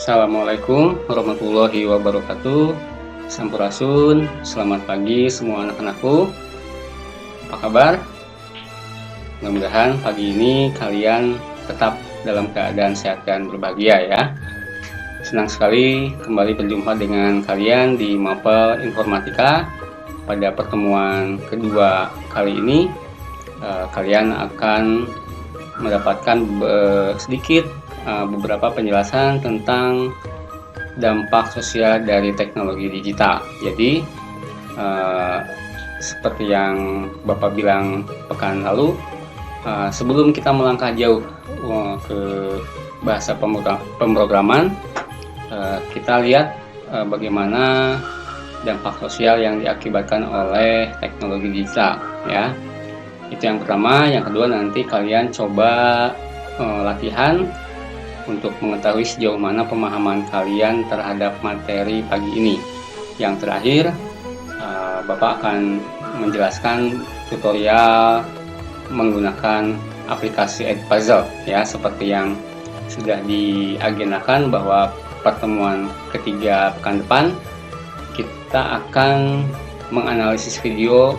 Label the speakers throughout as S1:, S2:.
S1: Assalamualaikum warahmatullahi wabarakatuh. Sampurasun, selamat pagi semua anak-anakku. Apa kabar? Mudah-mudahan pagi ini kalian tetap dalam keadaan sehat dan berbahagia ya. Senang sekali kembali berjumpa dengan kalian di Mapel Informatika. Pada pertemuan kedua kali ini, kalian akan mendapatkan sedikit beberapa penjelasan tentang dampak sosial dari teknologi digital. Jadi seperti yang Bapak bilang pekan lalu, sebelum kita melangkah jauh ke bahasa pemrograman, kita lihat bagaimana dampak sosial yang diakibatkan oleh teknologi digital ya. Itu yang pertama. Yang kedua, nanti kalian coba latihan untuk mengetahui sejauh mana pemahaman kalian terhadap materi pagi ini. Yang terakhir, Bapak akan menjelaskan tutorial menggunakan aplikasi Edpuzzle ya, seperti yang sudah diagendakan bahwa pertemuan ketiga pekan depan kita akan menganalisis video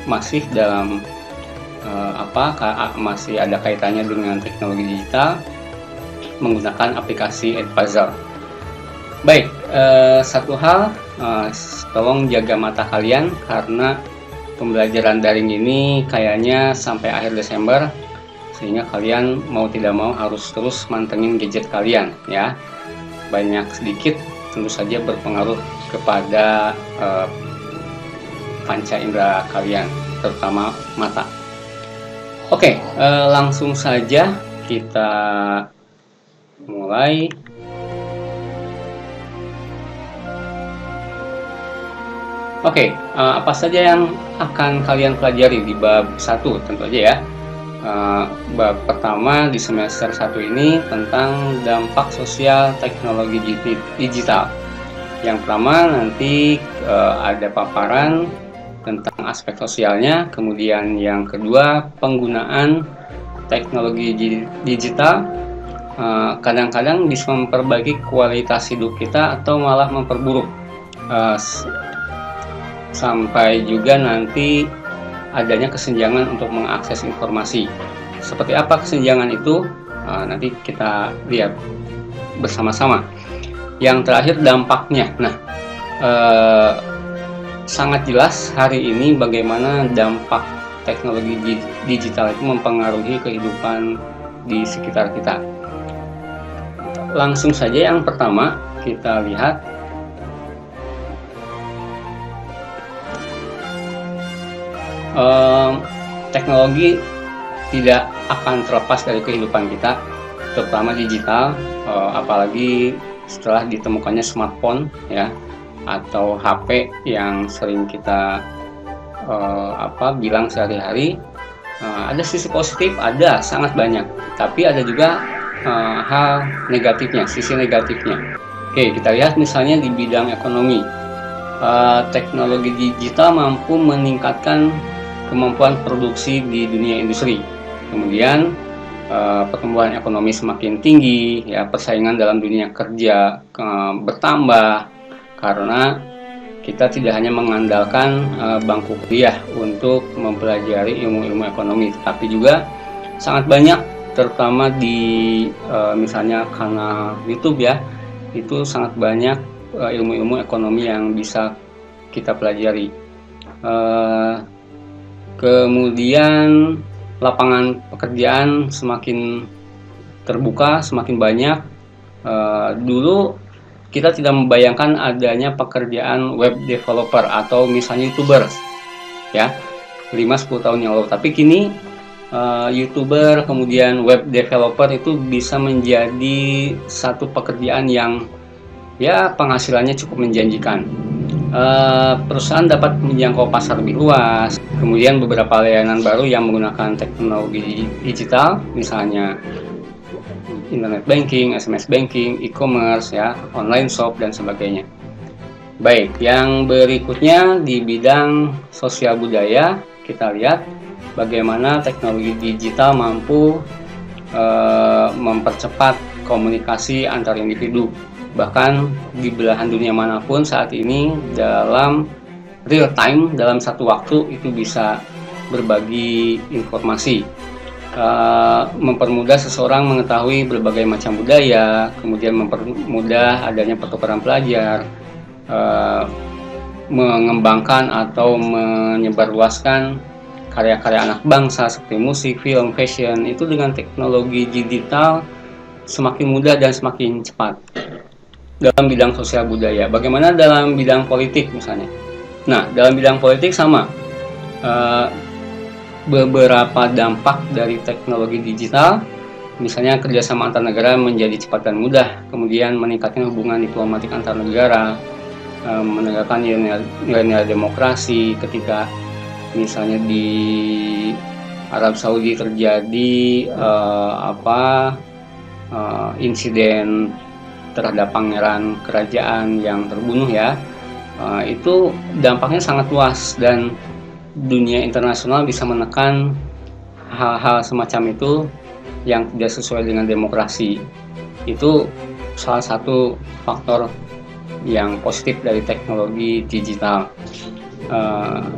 S1: masih dalam masih ada kaitannya dengan teknologi digital menggunakan aplikasi Edpuzzle. Baik, satu hal, tolong jaga mata kalian karena pembelajaran daring ini kayaknya sampai akhir Desember, sehingga kalian mau tidak mau harus terus mantengin gadget kalian ya. Banyak sedikit tentu saja berpengaruh kepada panca indera kalian, terutama mata. Oke, langsung saja kita mulai. Oke, apa saja yang akan kalian pelajari di bab 1 tentu aja ya. Bab pertama di semester 1 ini tentang dampak sosial teknologi digital. Yang pertama nanti ada paparan tentang aspek sosialnya, kemudian yang kedua penggunaan teknologi digital kadang-kadang bisa memperbaiki kualitas hidup kita atau malah memperburuk, sampai juga nanti adanya kesenjangan untuk mengakses informasi. Seperti apa kesenjangan itu? Nanti kita lihat bersama-sama. Yang terakhir dampaknya. Nah, sangat jelas hari ini bagaimana dampak teknologi digital itu mempengaruhi kehidupan di sekitar kita. Langsung saja yang pertama kita lihat teknologi tidak akan terlepas dari kehidupan kita, terutama digital, apalagi setelah ditemukannya smartphone ya, atau HP yang sering kita bilang sehari-hari. Ada sisi positif, ada sangat banyak, tapi ada juga hal negatifnya, sisi negatifnya. Oke, kita lihat misalnya di bidang ekonomi. Teknologi digital mampu meningkatkan kemampuan produksi di dunia industri. Kemudian pertumbuhan ekonomi semakin tinggi ya, persaingan dalam dunia kerja bertambah karena kita tidak hanya mengandalkan bangku kuliah untuk mempelajari ilmu-ilmu ekonomi, tapi juga sangat banyak, terutama di misalnya kanal YouTube ya, itu sangat banyak ilmu-ilmu ekonomi yang bisa kita pelajari. Kemudian lapangan pekerjaan semakin terbuka, semakin banyak. Dulu kita tidak membayangkan adanya pekerjaan web developer atau misalnya YouTubers ya, 5-10 tahun yang lalu. Tapi kini YouTuber kemudian web developer itu bisa menjadi satu pekerjaan yang ya penghasilannya cukup menjanjikan. Perusahaan dapat menjangkau pasar lebih luas. Kemudian beberapa layanan baru yang menggunakan teknologi digital, misalnya internet banking, SMS banking, e-commerce ya, online shop dan sebagainya. Baik, yang berikutnya di bidang sosial budaya, kita lihat bagaimana teknologi digital mampu mempercepat komunikasi antar individu. Bahkan di belahan dunia manapun saat ini dalam real time, dalam satu waktu itu bisa berbagi informasi, mempermudah seseorang mengetahui berbagai macam budaya, kemudian mempermudah adanya pertukaran pelajar, mengembangkan atau menyebarluaskan karya-karya anak bangsa seperti musik, film, fashion. Itu dengan teknologi digital semakin mudah dan semakin cepat dalam bidang sosial budaya. Bagaimana dalam bidang politik misalnya? Nah, dalam bidang politik sama. Beberapa dampak dari teknologi digital, misalnya kerjasama antar negara menjadi cepat dan mudah, kemudian meningkatkan hubungan diplomatik antar negara, menegakkan nilai-nilai demokrasi. Ketika misalnya di Arab Saudi terjadi insiden terhadap pangeran kerajaan yang terbunuh ya, itu dampaknya sangat luas dan dunia internasional bisa menekan hal-hal semacam itu yang tidak sesuai dengan demokrasi. Itu salah satu faktor yang positif dari teknologi digital.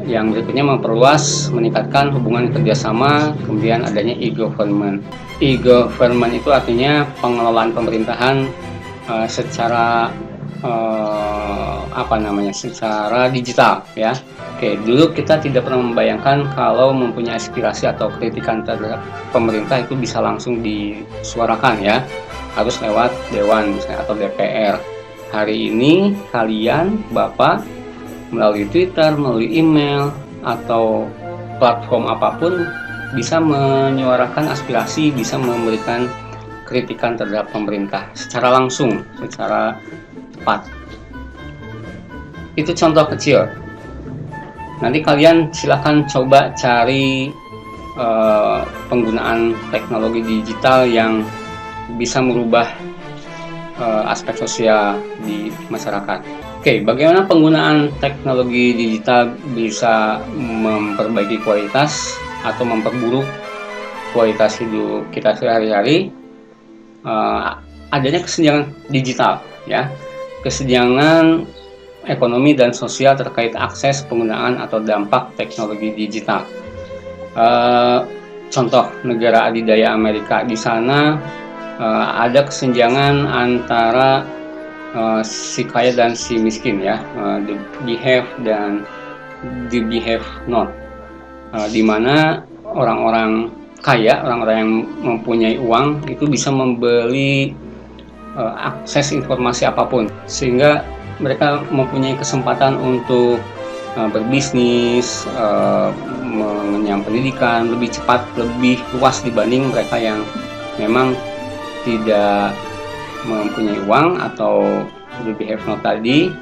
S1: Yang berikutnya memperluas, meningkatkan hubungan kerjasama, kemudian adanya e-government. E-government itu artinya pengelolaan pemerintahan secara secara digital ya. Oke, dulu kita tidak pernah membayangkan kalau mempunyai aspirasi atau kritikan terhadap pemerintah itu bisa langsung disuarakan ya, harus lewat dewan misalnya atau DPR. Hari ini kalian Bapak melalui Twitter, melalui email atau platform apapun bisa menyuarakan aspirasi, bisa memberikan kritikan terhadap pemerintah secara langsung, secara cepat. Itu contoh kecil. Nanti kalian silakan coba cari penggunaan teknologi digital yang bisa merubah aspek sosial di masyarakat. Oke, bagaimana penggunaan teknologi digital bisa memperbaiki kualitas atau memperburuk kualitas hidup kita sehari-hari? Adanya kesenjangan digital ya, kesenjangan ekonomi dan sosial terkait akses, penggunaan atau dampak teknologi digital. Contoh negara adidaya Amerika, di sana ada kesenjangan antara si kaya dan si miskin ya, the behave dan the behave not, di mana orang-orang kaya, orang-orang yang mempunyai uang itu bisa membeli akses informasi apapun, sehingga mereka mempunyai kesempatan untuk berbisnis, mengenyam pendidikan lebih cepat, lebih luas dibanding mereka yang memang tidak mempunyai uang atau lebih have not tadi,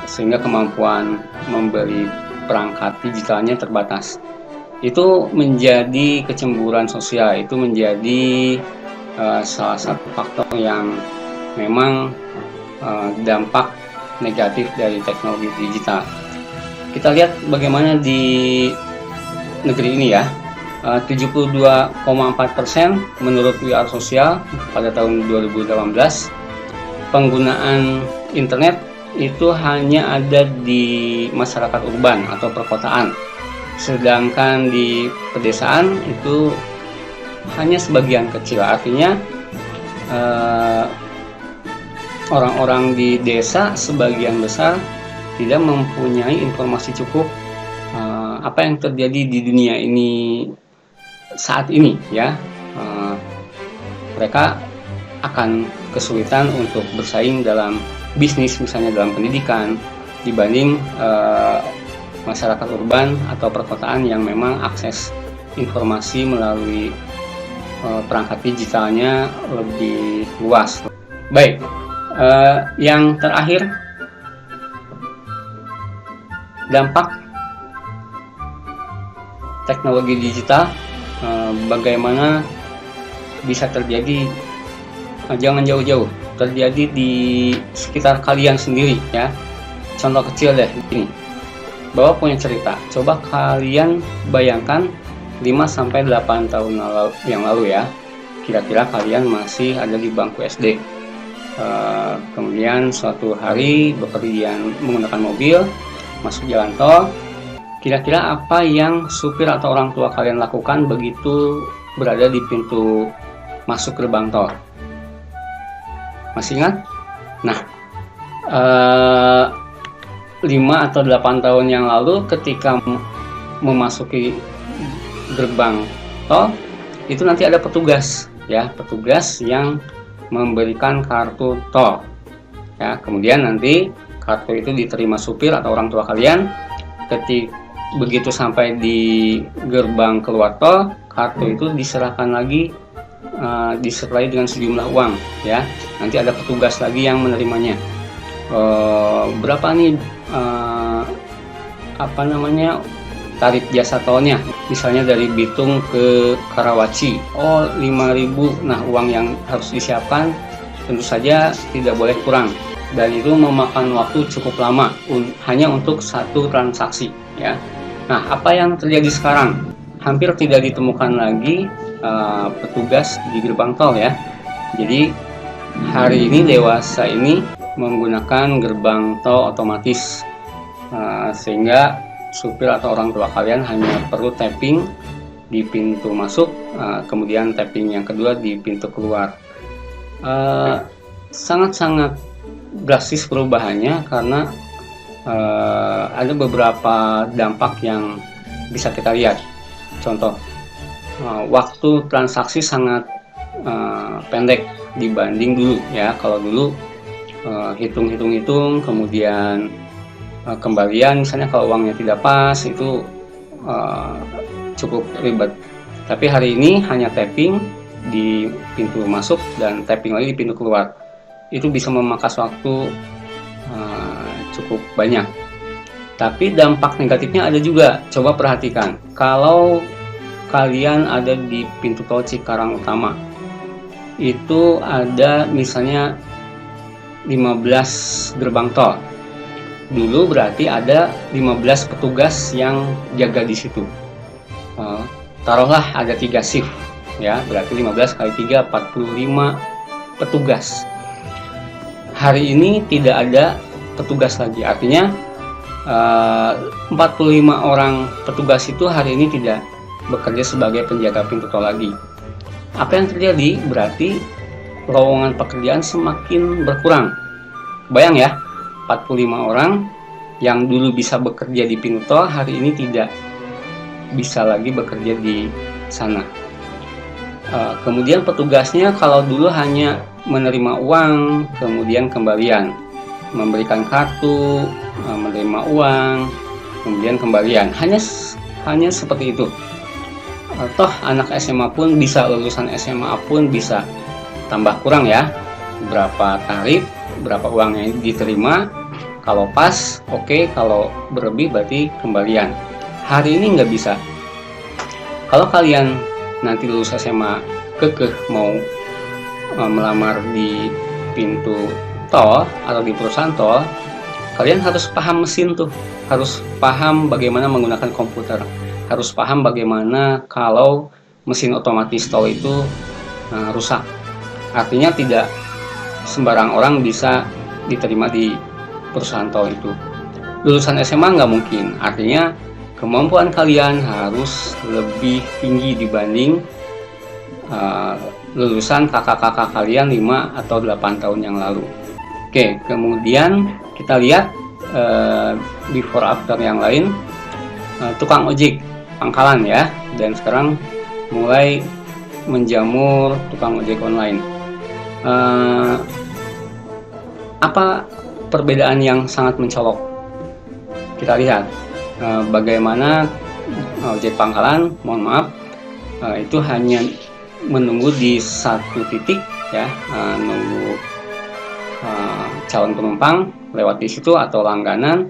S1: sehingga kemampuan membeli perangkat digitalnya terbatas. Itu menjadi kecemburuan sosial, itu menjadi salah satu faktor yang memang dampak negatif dari teknologi digital. Kita lihat bagaimana di negeri ini ya, 72,4% menurut We Are Social pada tahun 2018 penggunaan internet itu hanya ada di masyarakat urban atau perkotaan, sedangkan di pedesaan itu hanya sebagian kecil. Artinya orang-orang di desa sebagian besar tidak mempunyai informasi cukup apa yang terjadi di dunia ini saat ini ya. Mereka akan kesulitan untuk bersaing dalam bisnis, misalnya dalam pendidikan, dibanding masyarakat urban atau perkotaan yang memang akses informasi melalui perangkat digitalnya lebih luas. Baik. Yang terakhir, dampak teknologi digital, bagaimana bisa terjadi, jangan jauh-jauh, terjadi di sekitar kalian sendiri ya. Contoh kecil deh ini, Bapak punya cerita, coba kalian bayangkan 5-8 tahun yang lalu ya, kira-kira kalian masih ada di bangku SD. Kemudian suatu hari bepergian menggunakan mobil masuk jalan tol. Kira-kira apa yang supir atau orang tua kalian lakukan begitu berada di pintu masuk gerbang tol? Masih ingat? Nah, 5 atau 8 tahun yang lalu ketika memasuki gerbang tol, itu nanti ada petugas, ya, petugas yang memberikan kartu tol. Ya, kemudian nanti kartu itu diterima supir atau orang tua kalian. Begitu sampai di gerbang keluar tol, kartu itu diserahkan lagi, disertai dengan sejumlah uang, ya. Nanti ada petugas lagi yang menerimanya. Berapa nih tarif jasa tolnya? Misalnya dari Bitung ke Karawaci, 5.000. Nah, uang yang harus disiapkan tentu saja tidak boleh kurang, dan itu memakan waktu cukup lama hanya untuk satu transaksi, ya. Nah, apa yang terjadi sekarang? Hampir tidak ditemukan lagi petugas di gerbang tol, ya. Jadi hari ini dewasa ini menggunakan gerbang tol otomatis, sehingga supir atau orang tua kalian hanya perlu tapping di pintu masuk, kemudian tapping yang kedua di pintu keluar. Sangat-sangat drastis perubahannya karena ada beberapa dampak yang bisa kita lihat. Contoh, waktu transaksi sangat pendek dibanding dulu, ya. Kalau dulu hitung, kemudian kembalian, misalnya kalau uangnya tidak pas, itu cukup ribet. Tapi hari ini hanya tapping di pintu masuk dan tapping lagi di pintu keluar. Itu bisa memangkas waktu cukup banyak. Tapi dampak negatifnya ada juga. Coba perhatikan, kalau kalian ada di pintu tol Cikarang Utama, itu ada misalnya 15 gerbang tol. Dulu berarti ada 15 petugas yang jaga di situ. Taruhlah ada 3 shift, ya, berarti 15 kali 3 45 petugas. Hari ini tidak ada petugas lagi, artinya 45 orang petugas itu hari ini tidak bekerja sebagai penjaga pintu tol lagi. Apa yang terjadi? Berarti lowongan pekerjaan semakin berkurang. Bayang ya, 45 orang yang dulu bisa bekerja di pintu tol hari ini tidak bisa lagi bekerja di sana. Kemudian petugasnya kalau dulu hanya menerima uang, kemudian kembalian, memberikan kartu, menerima uang, kemudian kembalian, hanya seperti itu. Toh anak SMA pun bisa, lulusan SMA pun bisa tambah kurang, ya, berapa tarif, berapa uang yang diterima, kalau pas oke, kalau berlebih berarti kembalian. Hari ini nggak bisa. Kalau kalian nanti lulus SMA kekeh mau melamar di pintu tol atau di perusahaan tol, kalian harus paham mesin tuh, harus paham bagaimana menggunakan komputer, harus paham bagaimana kalau mesin otomatis tol itu rusak. Artinya tidak sembarang orang bisa diterima di perusahaan tol itu. Lulusan SMA nggak mungkin, artinya kemampuan kalian harus lebih tinggi dibanding lulusan kakak-kakak kalian 5 atau 8 tahun yang lalu. Oke, kemudian kita lihat before after yang lain. Tukang ojek pangkalan, ya, dan sekarang mulai menjamur tukang ojek online. Apa perbedaan yang sangat mencolok? Kita lihat bagaimana ojek pangkalan, mohon maaf, itu hanya menunggu di satu titik, ya, nunggu calon penumpang lewat di situ atau langganan,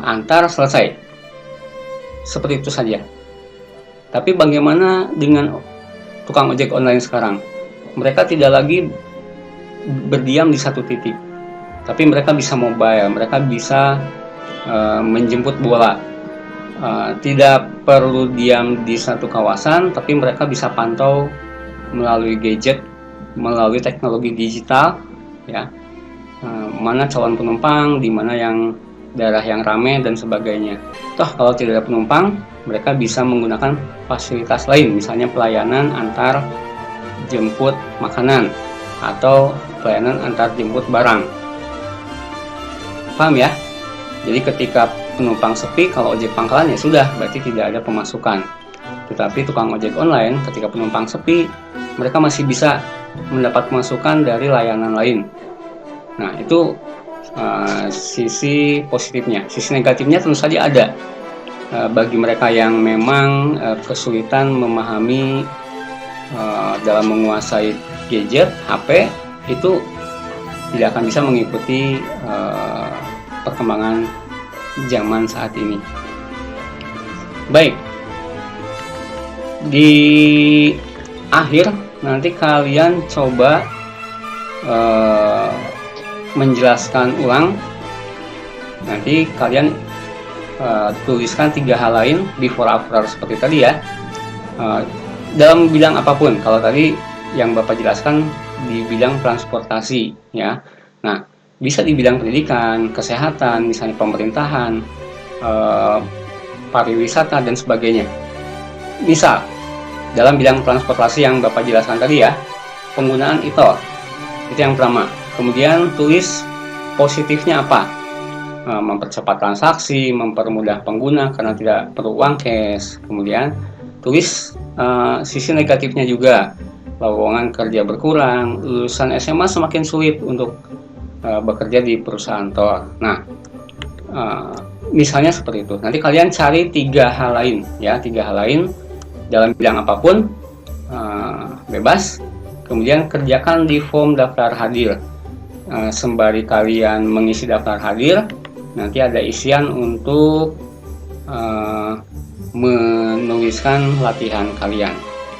S1: antar, selesai. Seperti itu saja. Tapi bagaimana dengan tukang ojek online sekarang? Mereka tidak lagi berdiam di satu titik, tapi mereka bisa mobile, mereka bisa menjemput bola. Tidak perlu diam di satu kawasan, tapi mereka bisa pantau melalui gadget, melalui teknologi digital, ya, mana calon penumpang, di mana yang daerah yang ramai dan sebagainya. Toh kalau tidak ada penumpang, mereka bisa menggunakan fasilitas lain, misalnya pelayanan antar jemput makanan atau pelayanan antar jemput barang. Paham ya? Jadi ketika penumpang sepi, kalau ojek pangkalan ya sudah, berarti tidak ada pemasukan. Tetapi tukang ojek online, ketika penumpang sepi, mereka masih bisa mendapat pemasukan dari layanan lain. Nah, itu sisi positifnya. Sisi negatifnya tentu saja ada. Bagi mereka yang memang kesulitan memahami dalam menguasai gadget, HP, itu tidak akan bisa mengikuti perkembangan zaman saat ini. Baik, di akhir nanti kalian coba menjelaskan ulang. Nanti kalian tuliskan 3 hal lain before after seperti tadi ya, dalam bidang apapun. Kalau tadi yang Bapak jelaskan di bidang transportasi ya, nah bisa di bidang pendidikan, kesehatan, misalnya pemerintahan, pariwisata dan sebagainya. Misal dalam bidang transportasi yang Bapak jelaskan tadi ya, penggunaan e-tol itu yang pertama. Kemudian tulis positifnya apa, mempercepat transaksi, mempermudah pengguna karena tidak perlu uang cash. Kemudian tulis sisi negatifnya juga, lowongan kerja berkurang, lulusan SMA semakin sulit untuk bekerja di perusahaan tol. Nah, misalnya seperti itu. Nanti kalian cari 3 hal lain ya, 3 hal lain dalam bidang apapun, bebas. Kemudian kerjakan di form daftar hadir. Sembari kalian mengisi daftar hadir, nanti ada isian untuk menuliskan latihan kalian.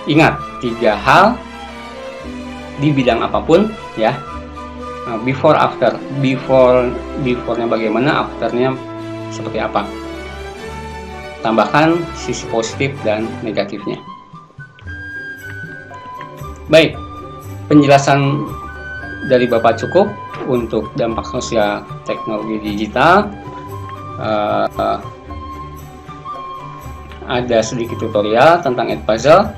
S1: Ingat, 3 hal di bidang apapun ya. Before after, beforenya bagaimana, afternya seperti apa. Tambahkan sisi positif dan negatifnya. Baik, penjelasan dari Bapak cukup untuk dampak sosial teknologi digital. Ada sedikit tutorial tentang Edpuzzle.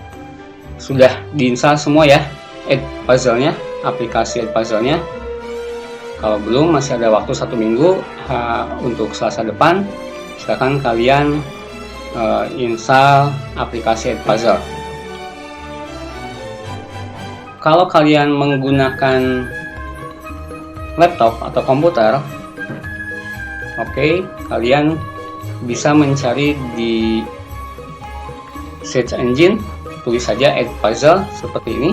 S1: Sudah diinstal semua ya Edpuzzle-nya, aplikasi Edpuzzle-nya. Kalau belum, masih ada waktu 1 minggu untuk Selasa depan. Silakan kalian install aplikasi Edpuzzle. Kalau kalian menggunakan laptop atau komputer, kalian bisa mencari di search engine, tulis saja Edpuzzle seperti ini,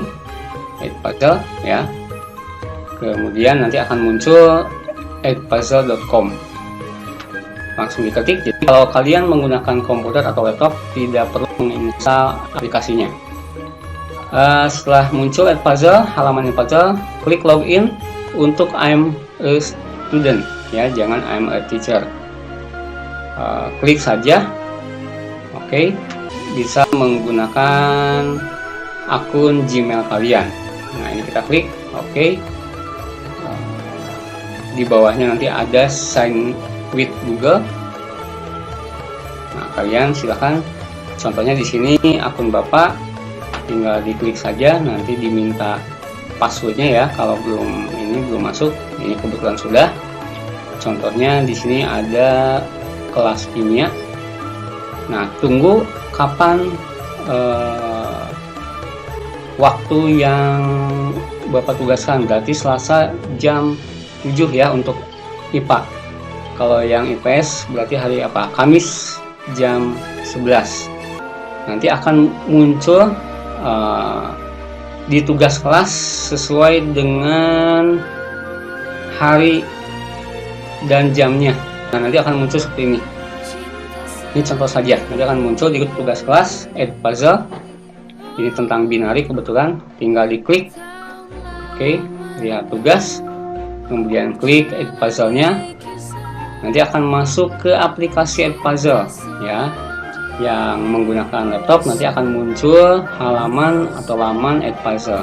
S1: Edpuzzle ya. Kemudian nanti akan muncul edpuzzle.com. Langsung diketik. Jadi kalau kalian menggunakan komputer atau laptop, tidak perlu menginstal aplikasinya. Setelah muncul Edpuzzle, halaman Edpuzzle, klik login untuk I'm a student ya, jangan I'm a teacher. Klik saja. Bisa menggunakan akun Gmail kalian. Nah, ini kita klik di bawahnya nanti ada sign with Google. Nah, kalian silakan, contohnya di sini akun Bapak, tinggal diklik saja, nanti diminta passwordnya ya. Kalau belum masuk, ini kebetulan sudah. Contohnya di sini ada kelas kimia. Nah, tunggu kapan waktu yang Bapak tugaskan. Berarti Selasa jam 7 ya untuk IPA. Kalau yang IPS berarti hari apa? Kamis jam 11. Nanti akan muncul di tugas kelas sesuai dengan hari dan jamnya. Nah, nanti akan muncul seperti ini. Ini contoh saja. Nanti akan muncul di tugas kelas Edpuzzle. Ini tentang binari kebetulan. Tinggal diklik. Lihat tugas. Kemudian klik Edpuzzle-nya. Nanti akan masuk ke aplikasi Edpuzzle ya. yang menggunakan laptop nanti akan muncul halaman atau laman Edpuzzle.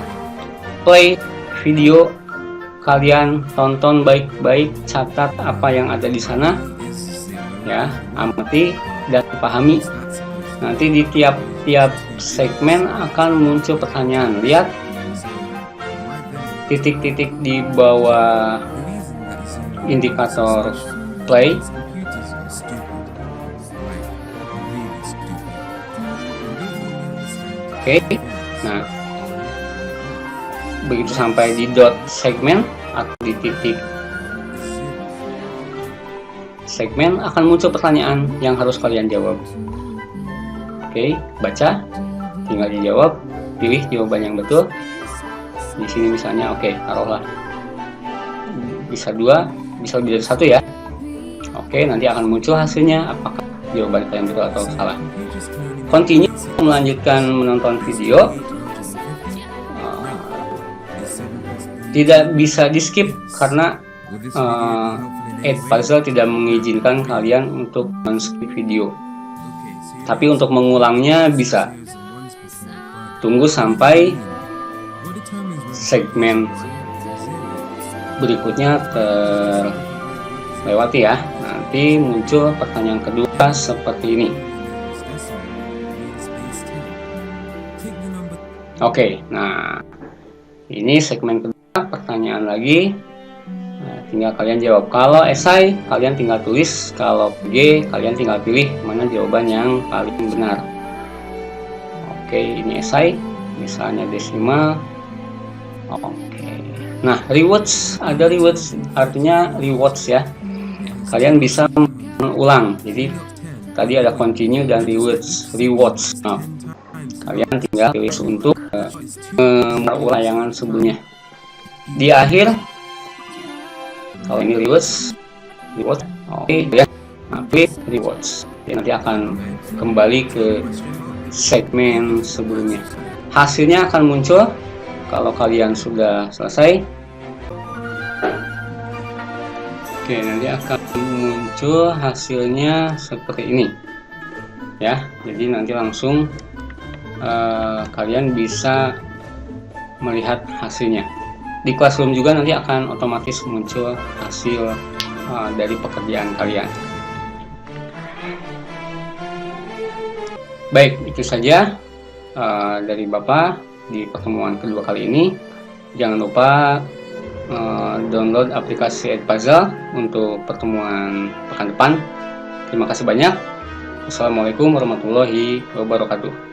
S1: Play video, kalian tonton baik-baik, catat apa yang ada di sana, ya, amati dan pahami. Nanti di tiap segmen akan muncul pertanyaan. Lihat titik-titik di bawah indikator play. Oke, nah begitu sampai di dot segmen atau di titik segmen akan muncul pertanyaan yang harus kalian jawab. Oke, baca, tinggal dijawab, pilih jawaban yang betul. Di sini misalnya, oke, taruhlah bisa 2, bisa lebih dari 1 ya. Oke, nanti akan muncul hasilnya apakah jawaban kalian betul atau salah. Continue, melanjutkan menonton video. Tidak bisa di skip karena Edpuzzle tidak mengizinkan kalian untuk men-skip video. Tapi untuk mengulangnya bisa. Tunggu sampai segmen berikutnya terlewati ya. Nanti muncul pertanyaan kedua seperti ini. Oke, nah ini segmen kedua, pertanyaan lagi. Nah, tinggal kalian jawab. Kalau esai kalian tinggal tulis, kalau G kalian tinggal pilih mana jawaban yang paling benar. Oke, ini esai, misalnya desimal. Oke, nah rewards, ada rewards, artinya rewards ya. Kalian bisa mengulang. Jadi tadi ada continue dan rewards. Nah, kalian tinggal pilih untuk mengulang tayangan sebelumnya. Di akhir, kalau ini rewards, oke ya, pilih rewards. Nanti akan kembali ke segmen sebelumnya. Hasilnya akan muncul kalau kalian sudah selesai. Oke, nanti akan muncul hasilnya seperti ini ya. Jadi nanti langsung kalian bisa melihat hasilnya. Di Classroom juga nanti akan otomatis muncul hasil dari pekerjaan kalian. Baik, itu saja dari Bapak di pertemuan kedua kali ini. Jangan lupa download aplikasi Edpuzzle untuk pertemuan pekan depan. Terima kasih banyak. Wassalamualaikum warahmatullahi wabarakatuh.